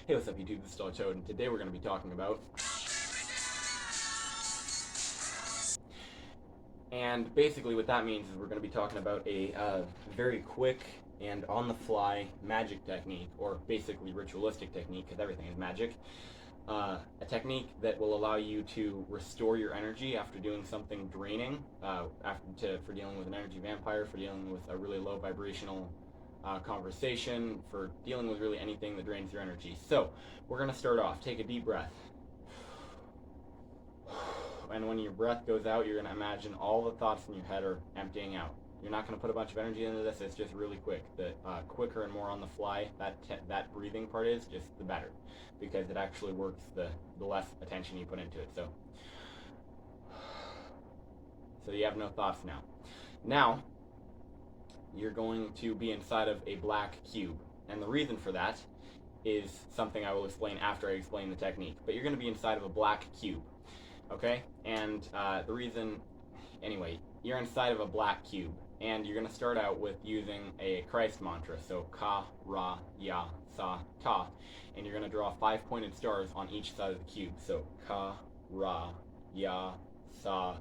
Hey, what's up YouTube, this is Toad, and today we're going to be talking about... And basically what that means is we're going to be talking about a very quick and on-the-fly magic technique, or basically ritualistic technique, because everything is magic. A technique that will allow you to restore your energy after doing something draining, for dealing with an energy vampire, for dealing with a really low vibrational conversation, for dealing with really anything that drains your energy. So, we're going to start off. Take a deep breath. And when your breath goes out, you're going to imagine all the thoughts in your head are emptying out. You're not going to put a bunch of energy into this, it's just really quick. The quicker and more on the fly that breathing part is, just the better. Because it actually works, the less attention you put into it. So you have no thoughts now. Now, you're going to be inside of a black cube. And the reason for that is something I will explain after I explain the technique. But you're going to be inside of a black cube. Okay? And the reason, anyway, you're inside of a black cube. And you're going to start out with using a Christ mantra. So, Ka, Ra, Ya, Sa, Ta. And you're going to draw 5 pointed stars on each side of the cube. So, Ka, Ra, Ya, Sa,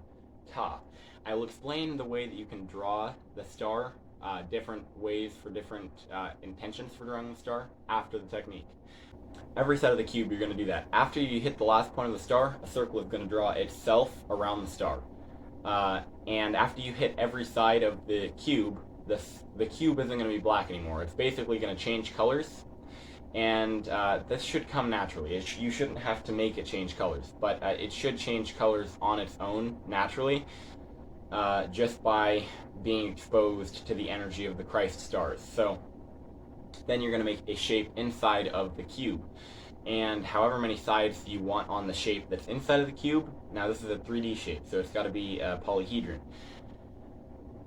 Ta. I will explain the way that you can draw the star, different ways for different intentions for drawing the star after the technique. Every side of the cube you're going to do that. After you hit the last point of the star, a circle is going to draw itself around the star. And after you hit every side of the cube, the cube isn't going to be black anymore. It's basically going to change colors. And this should come naturally. You shouldn't have to make it change colors, but it should change colors on its own naturally, just by being exposed to the energy of the Christ stars. So then you're going to make a shape inside of the cube. And however many sides you want on the shape that's inside of the cube, now this is a 3D shape, so it's got to be a polyhedron.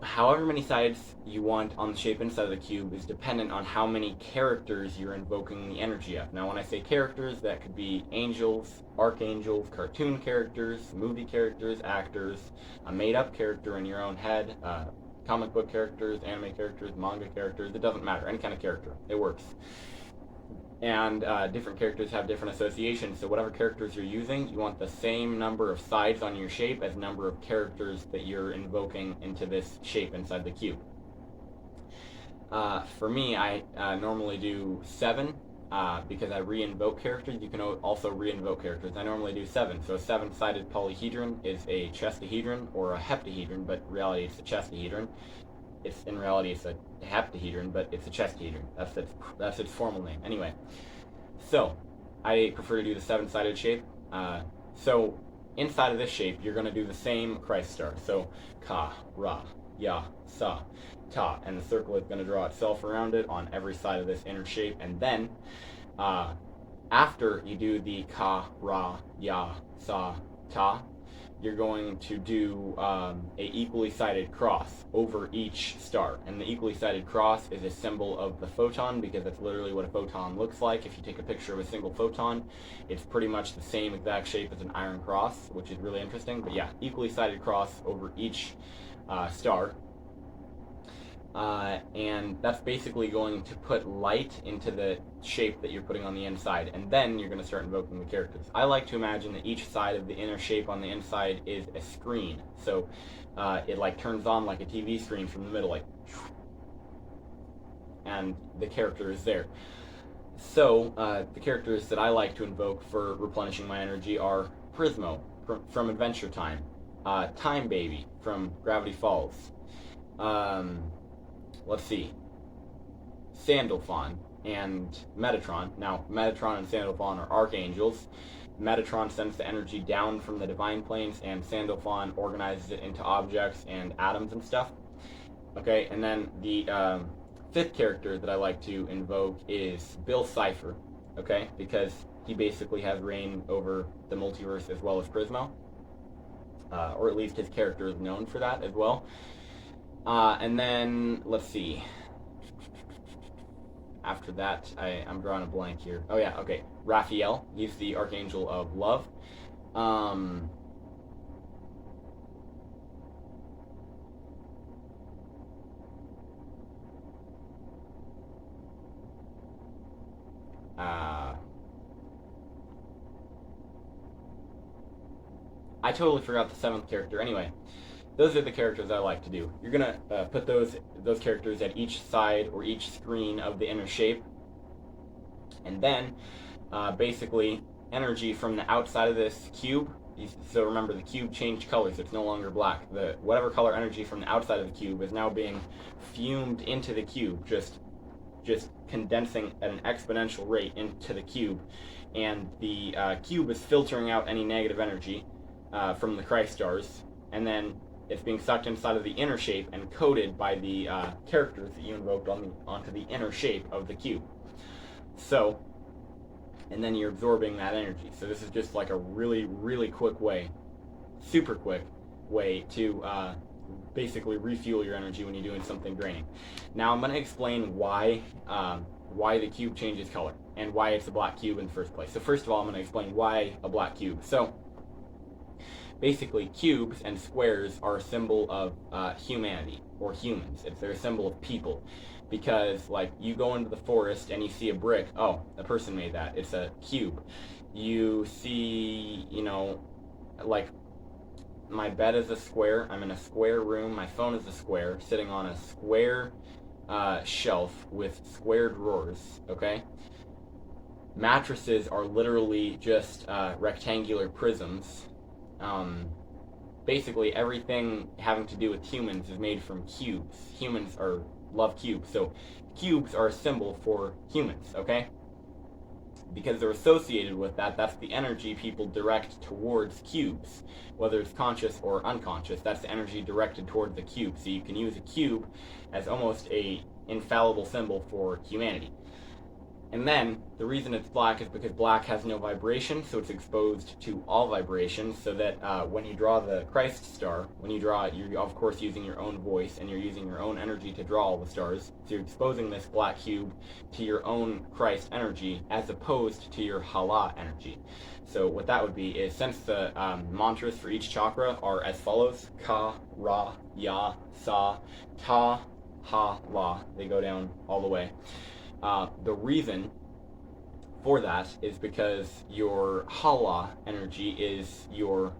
However many sides you want on the shape inside of the cube is dependent on how many characters you're invoking the energy of. Now when I say characters, that could be angels, archangels, cartoon characters, movie characters, actors, a made-up character in your own head, comic book characters, anime characters, manga characters, it doesn't matter, any kind of character, it works. And different characters have different associations, so whatever characters you're using, you want the same number of sides on your shape as number of characters that you're invoking into this shape inside the cube. For me, I normally do 7, because I re-invoke characters. You can also re-invoke characters. I normally do 7, so a 7-sided polyhedron is a chestahedron or a heptahedron, but in reality it's a chestahedron. In reality it's a heptahedron, but it's a chestahedron. That's its formal name. Anyway, so I prefer to do the 7-sided shape. So inside of this shape, you're going to do the same Christ star. So Ka, Ra, Ya, Sa, Ta, and the circle is going to draw itself around it on every side of this inner shape. And then after you do the Ka, Ra, Ya, Sa, Ta, you're going to do a equally sided cross over each star. And the equally sided cross is a symbol of the photon, because that's literally what a photon looks like. If you take a picture of a single photon, it's pretty much the same exact shape as an iron cross, which is really interesting. But yeah, equally sided cross over each star. And that's basically going to put light into the shape that you're putting on the inside, and then you're going to start invoking the characters. I like to imagine that each side of the inner shape on the inside is a screen, so it like turns on like a TV screen from the middle, like, and the character is there. So the characters that I like to invoke for replenishing my energy are Prismo from Adventure Time, Time Baby from Gravity Falls, let's see, Sandalphon and Metatron. Now, Metatron and Sandalphon are archangels. Metatron sends the energy down from the divine planes, and Sandalphon organizes it into objects and atoms and stuff. Okay, and then the 5th character that I like to invoke is Cipher, okay, because he basically has reign over the multiverse as well as Prismo, or at least his character is known for that as well. And then, let's see, after that, I'm drawing a blank here. Oh yeah, okay, Raphael, he's the Archangel of Love. I totally forgot the 7th character. Anyway, those are the characters I like to do. You're going to put those characters at each side or each screen of the inner shape. And then, basically, energy from the outside of this cube. So remember, the cube changed colors. It's no longer black. Whatever color energy from the outside of the cube is now being fumed into the cube, just condensing at an exponential rate into the cube. And the cube is filtering out any negative energy from the Christ stars, and then it's being sucked inside of the inner shape and coated by the characters that you invoked onto the inner shape of the cube. So, and then you're absorbing that energy. So this is just like a really, really quick way, super quick way to basically refuel your energy when you're doing something draining. Now I'm going to explain why the cube changes color and why it's a black cube in the first place. So first of all, I'm going to explain why a black cube. So basically, cubes and squares are a symbol of humanity or humans. They're a symbol of people. Because, like, you go into the forest and you see a brick, oh, a person made that. It's a cube. You see, like, my bed is a square. I'm in a square room. My phone is a square, sitting on a square shelf with square drawers, okay? Mattresses are literally just rectangular prisms. Basically, everything having to do with humans is made from cubes. Humans love cubes, so cubes are a symbol for humans, okay? Because they're associated with that, that's the energy people direct towards cubes. Whether it's conscious or unconscious, that's the energy directed toward the cube. So you can use a cube as almost a infallible symbol for humanity. And then, the reason it's black is because black has no vibration, so it's exposed to all vibrations, so that when you draw the Christ star, you're of course using your own voice, and you're using your own energy to draw all the stars, so you're exposing this black cube to your own Christ energy, as opposed to your Hala energy. So what that would be is, since the mantras for each chakra are as follows: Ka, Ra, Ya, Sa, Ta, Ha, La, they go down all the way. The reason for that is because your Hala energy is your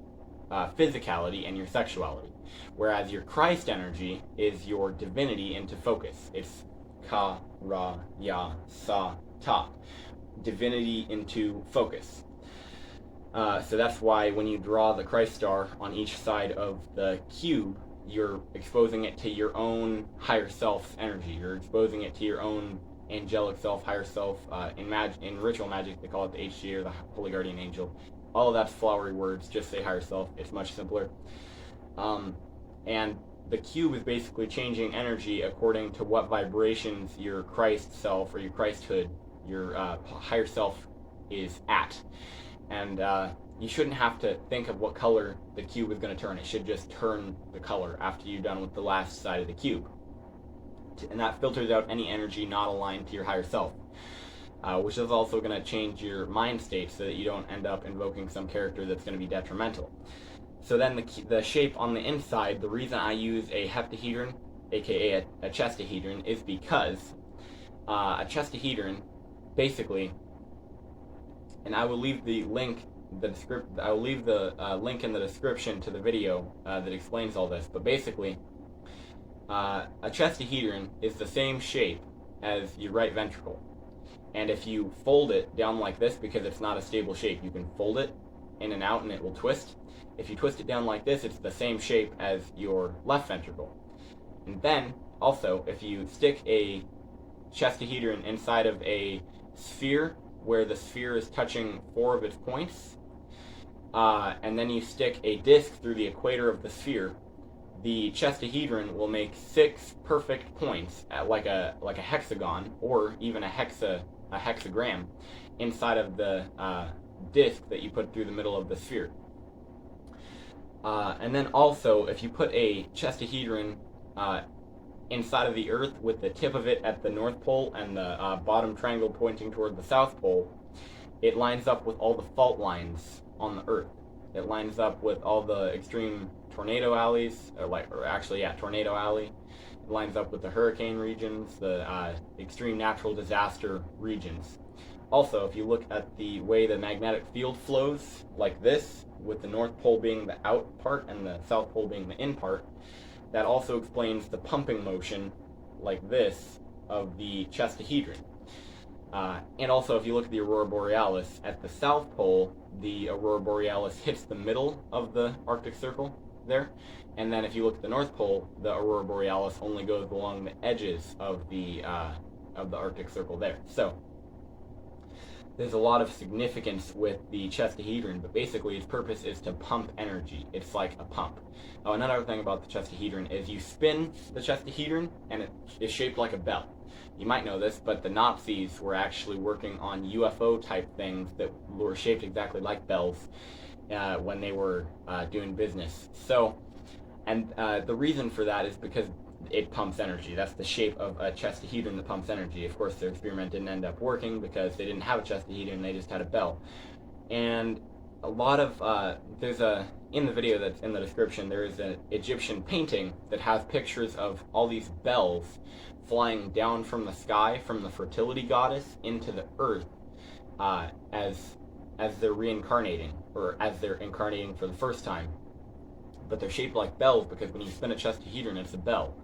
physicality and your sexuality, whereas your Christ energy is your divinity into focus. It's Ka, Ra, Ya, Sa, Ta. Divinity into focus. So that's why when you draw the Christ star on each side of the cube, you're exposing it to your own higher self's energy. You're exposing it to your own angelic self, higher self. In ritual magic, they call it the HG, or the Holy Guardian Angel. All of that's flowery words. Just say higher self. It's much simpler. And the cube is basically changing energy according to what vibrations your Christ self or your Christhood, your higher self, is at. And you shouldn't have to think of what color the cube is going to turn. It should just turn the color after you're done with the last side of the cube. And that filters out any energy not aligned to your higher self, which is also going to change your mind state so that you don't end up invoking some character that's going to be detrimental. So then the shape on the inside, the reason I use a heptahedron, aka a chestahedron, is because a chestahedron, basically, and I will leave the link, I will leave the link in the description to the video that explains all this, but basically, a chestahedron is the same shape as your right ventricle. And if you fold it down like this, because it's not a stable shape, you can fold it in and out and it will twist. If you twist it down like this, it's the same shape as your left ventricle. And then, also, if you stick a chestahedron inside of a sphere where the sphere is touching 4 of its points, and then you stick a disc through the equator of the sphere, the chestahedron will make 6 perfect points, like a hexagon or even a hexagram inside of the disc that you put through the middle of the sphere. And then also, if you put a chestahedron inside of the Earth with the tip of it at the North Pole and the bottom triangle pointing toward the South Pole, it lines up with all the fault lines on the Earth. It lines up with all the extreme tornado alleys, tornado alley. It lines up with the hurricane regions, the extreme natural disaster regions. Also, if you look at the way the magnetic field flows, like this, with the North Pole being the out part and the South Pole being the in part, that also explains the pumping motion, like this, of the chestahedron. And also, if you look at the Aurora Borealis, at the South Pole, the Aurora Borealis hits the middle of the Arctic Circle there, and then if you look at the North Pole, the Aurora Borealis only goes along the edges of the Arctic Circle there. So there's a lot of significance with the chestahedron, but basically its purpose is to pump energy. It's like a pump. Oh, another thing about the chestahedron is you spin the chestahedron, and it is shaped like a bell. You might know this, but the Nazis were actually working on UFO-type things that were shaped exactly like bells when they were doing business. So, and the reason for that is because it pumps energy. That's the shape of a chestahedron that pumps energy. Of course, their experiment didn't end up working because they didn't have a chestahedron, they just had a bell. And a lot of, in the video that's in the description, there is an Egyptian painting that has pictures of all these bells flying down from the sky, from the fertility goddess into the earth, as they're reincarnating, or as they're incarnating for the first time. But they're shaped like bells because when you spin a chestahedron, it's a bell.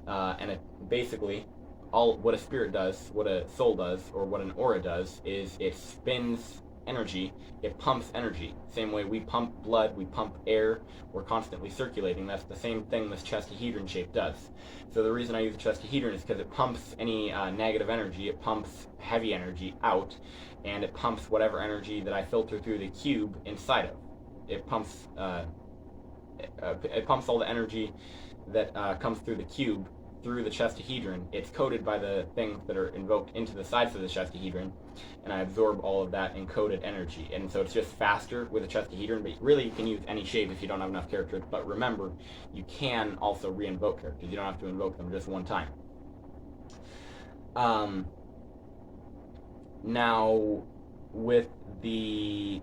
And it basically, what a spirit does, what a soul does, or what an aura does, is it spins energy, it pumps energy. Same way we pump blood, we pump air, we're constantly circulating. That's the same thing this chestahedron shape does. So the reason I use the chestahedron is because it pumps any negative energy, it pumps heavy energy out, and it pumps whatever energy that I filter through the cube inside of. It pumps all the energy that comes through the cube through the chestahedron. It's coated by the things that are invoked into the sides of the chestahedron, and I absorb all of that encoded energy. And so it's just faster with a chestahedron, but really you can use any shape if you don't have enough characters. But remember, you can also re-invoke characters. You don't have to invoke them just one time. Now, with the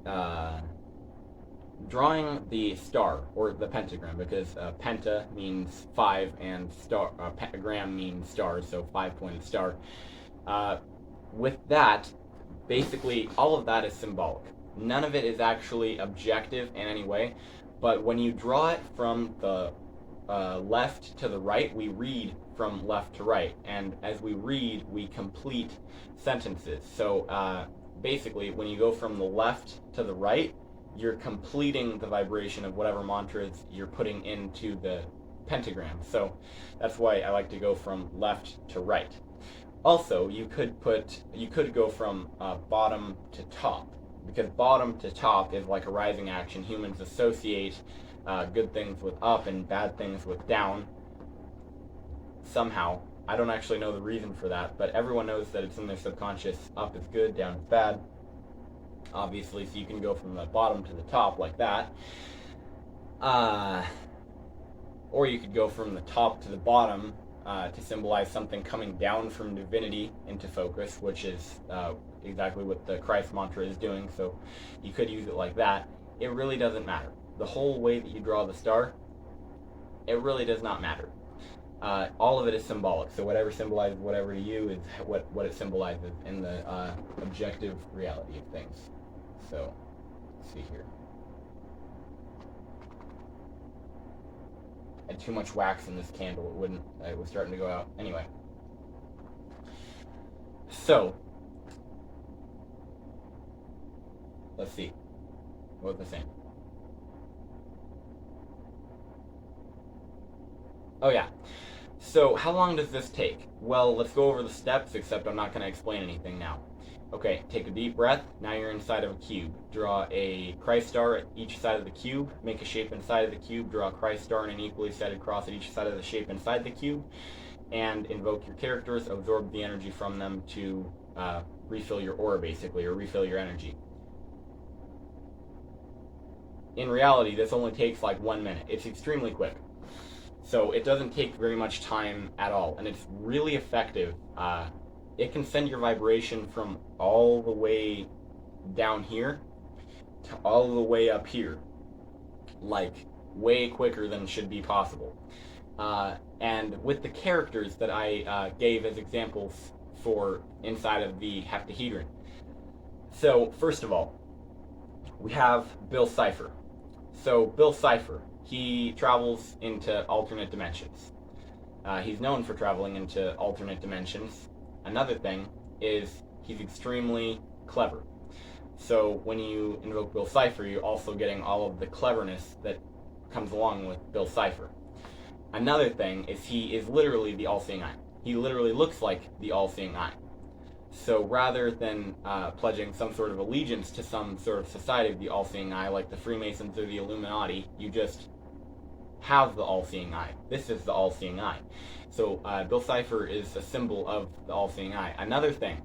drawing the star, or the pentagram, because penta means 5 and star, pentagram means stars, so 5-pointed star. With that, basically all of that is symbolic. None of it is actually objective in any way, but when you draw it from the left to the right, we read from left to right, and as we read, we complete sentences. So basically, when you go from the left to the right, you're completing the vibration of whatever mantras you're putting into the pentagram. So that's why I like to go from left to right. Also, you could go from bottom to top, because bottom to top is like a rising action. Humans associate good things with up and bad things with down. Somehow, I don't actually know the reason for that, but everyone knows that it's in their subconscious. Up is good, down is bad. Obviously, so you can go from the bottom to the top like that. Or you could go from the top to the bottom to symbolize something coming down from divinity into focus, which is exactly what the Christ mantra is doing, so you could use it like that. It really doesn't matter. The whole way that you draw the star, it really does not matter. All of it is symbolic, so whatever symbolizes whatever to you is what it symbolizes in the objective reality of things. So, let's see here. I had too much wax in this candle, it was starting to go out. Anyway. So, let's see. What was I saying? Oh yeah. So, how long does this take? Well, let's go over the steps, except I'm not going to explain anything now. Okay, take a deep breath. Now you're inside of a cube. Draw a Christ star at each side of the cube. Make a shape inside of the cube. Draw a Christ star and an equally sided cross at each side of the shape inside the cube. And invoke your characters. Absorb the energy from them to refill your aura, basically, or refill your energy. In reality, this only takes like 1 minute. It's extremely quick. So it doesn't take very much time at all, and it's really effective. It can send your vibration from all the way down here to all the way up here, like way quicker than should be possible. And with the characters that I gave as examples for inside of the heptahedron, So, first of all, we have Bill Cipher. So, Bill Cipher, he travels into alternate dimensions. He's known for traveling into alternate dimensions. Another thing is he's extremely clever. So, when you invoke Bill Cipher, you're also getting all of the cleverness that comes along with Bill Cipher. Another thing is he is literally the all-seeing eye. He literally looks like the all-seeing eye. So rather than pledging some sort of allegiance to some sort of society of the all-seeing eye, like the Freemasons or the Illuminati, you just have the all-seeing eye. This is the all-seeing eye. So Bill Cipher is a symbol of the all-seeing eye. Another thing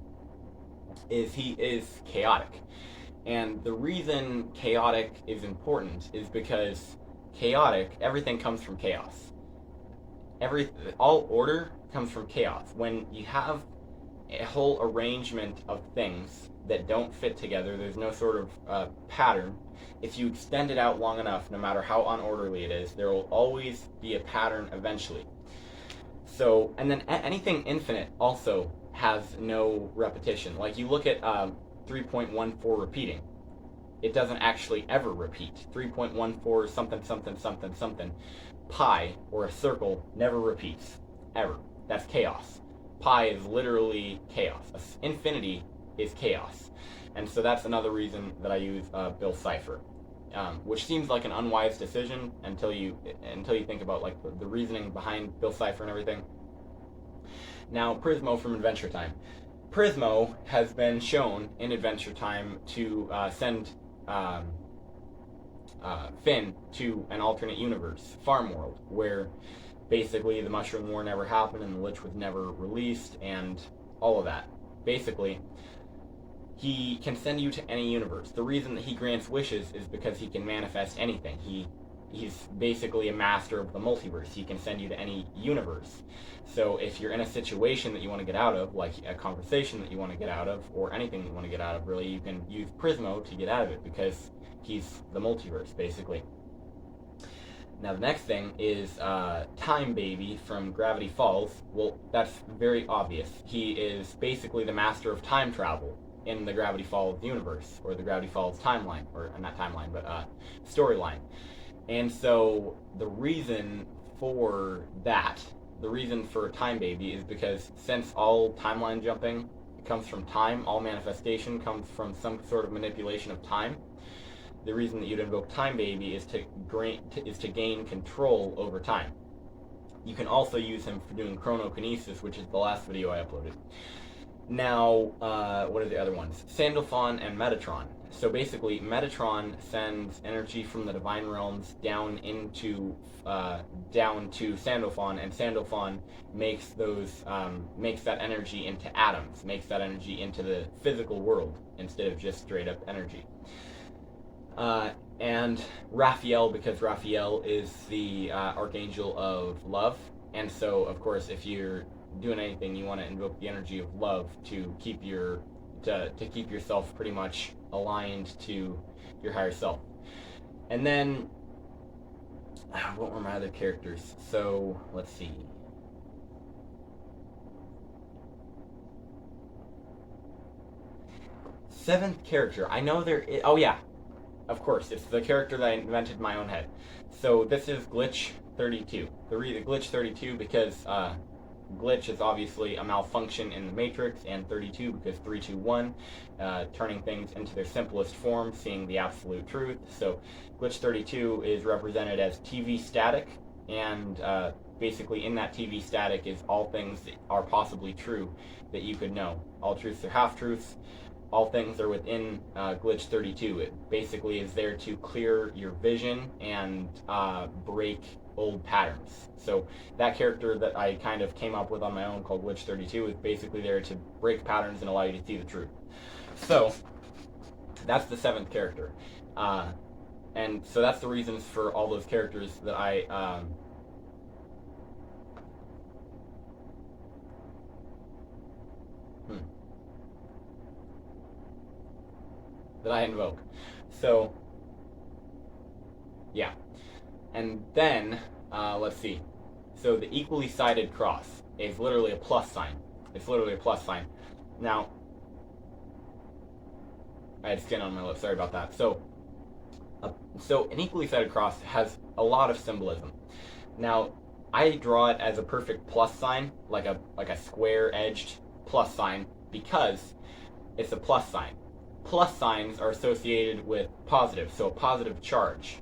is he is chaotic. And the reason chaotic is important is because everything comes from chaos. All order comes from chaos. When you have a whole arrangement of things that don't fit together, there's no sort of pattern. If you extend it out long enough, no matter how unorderly it is, there will always be a pattern eventually. So, and then anything infinite also has no repetition. Like you look at 3.14 repeating. It doesn't actually ever repeat. 3.14 something, something, something, something. Pi, or a circle, never repeats. Ever. That's chaos. Pi is literally chaos. Infinity is chaos. And so that's another reason that I use Bill Cipher. Which seems like an unwise decision until you think about like the reasoning behind Bill Cipher and everything. Now, Prismo from Adventure Time. Prismo has been shown in Adventure Time to send Finn to an alternate universe, Farm World, where basically the Mushroom War never happened and the Lich was never released and all of that. Basically, he can send you to any universe. The reason that he grants wishes is because he can manifest anything. He's basically a master of the multiverse. He can send you to any universe. So if you're in a situation that you want to get out of, like a conversation that you want to get out of, or anything you want to get out of, really, you can use Prismo to get out of it because he's the multiverse, basically. Now the next thing is Time Baby from Gravity Falls. Well, that's very obvious. He is basically the master of time travel in the Gravity Falls universe, or the Gravity Falls timeline, or not timeline, but storyline. And so the reason for that, the reason for Time Baby, is because since all timeline jumping comes from time, all manifestation comes from some sort of manipulation of time, the reason that you'd invoke Time Baby is to gain control over time. You can also use him for doing chronokinesis, which is the last video I uploaded. Now, what are the other ones? Sandalphon and Metatron. So basically, Metatron sends energy from the divine realms down to Sandalphon, and Sandalphon makes that energy into atoms, makes that energy into the physical world instead of just straight up energy. And Raphael, because Raphael is the archangel of love, and so of course, if you're doing anything, you want to invoke the energy of love to keep yourself pretty much aligned to your higher self. And then, what were my other characters? So let's see. Seventh character. I know there is, oh yeah, of course, it's the character that I invented in my own head. So this is Glitch 32. The Glitch 32 because glitch is obviously a malfunction in the Matrix, and 32 because 321, turning things into their simplest form, seeing the absolute truth. So Glitch 32 is represented as TV static, and basically in that TV static is all things that are possibly true that you could know. All truths are half-truths. All things are within Glitch 32. It basically is there to clear your vision and break old patterns. So that character that I kind of came up with on my own, called Glitch 32, is basically there to break patterns and allow you to see the truth. So that's the seventh character. And so that's the reasons for all those characters that I invoke. So yeah. And then, let's see. So the equally sided cross is literally a plus sign. It's literally a plus sign. Now, I had skin on my lips. Sorry about that. So an equally sided cross has a lot of symbolism. Now, I draw it as a perfect plus sign, like a square-edged plus sign, because it's a plus sign. Plus signs are associated with positive, so a positive charge,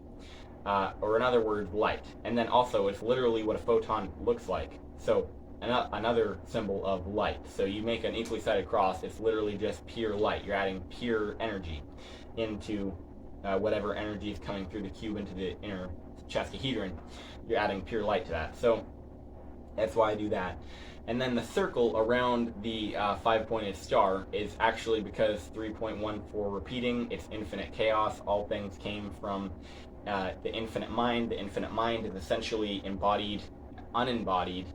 or in other words, light. And then also, it's literally what a photon looks like. So another symbol of light. So you make an equally sided cross, it's literally just pure light. You're adding pure energy into whatever energy is coming through the cube into the inner chestahedron. You're adding pure light to that. So that's why I do that. And then the circle around the 5-pointed star is actually because 3.14 repeating, it's infinite chaos. All things came from the infinite mind. The infinite mind is essentially embodied, unembodied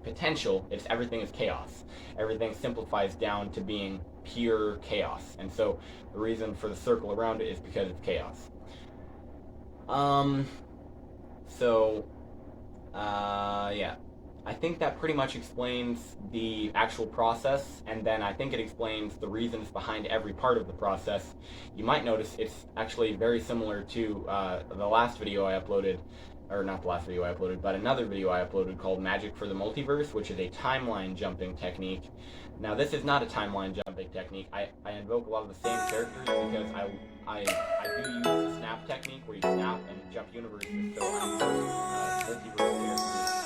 potential. Everything is chaos. Everything simplifies down to being pure chaos. And so the reason for the circle around it is because of chaos. Yeah. I think that pretty much explains the actual process, and then I think it explains the reasons behind every part of the process. You might notice it's actually very similar to the last video I uploaded, or not the last video I uploaded, but another video I uploaded called Magic for the Multiverse, which is a timeline jumping technique. Now, this is not a timeline jumping technique. I invoke a lot of the same characters because I do use the snap technique where you snap and jump universes, so I use multiverse characters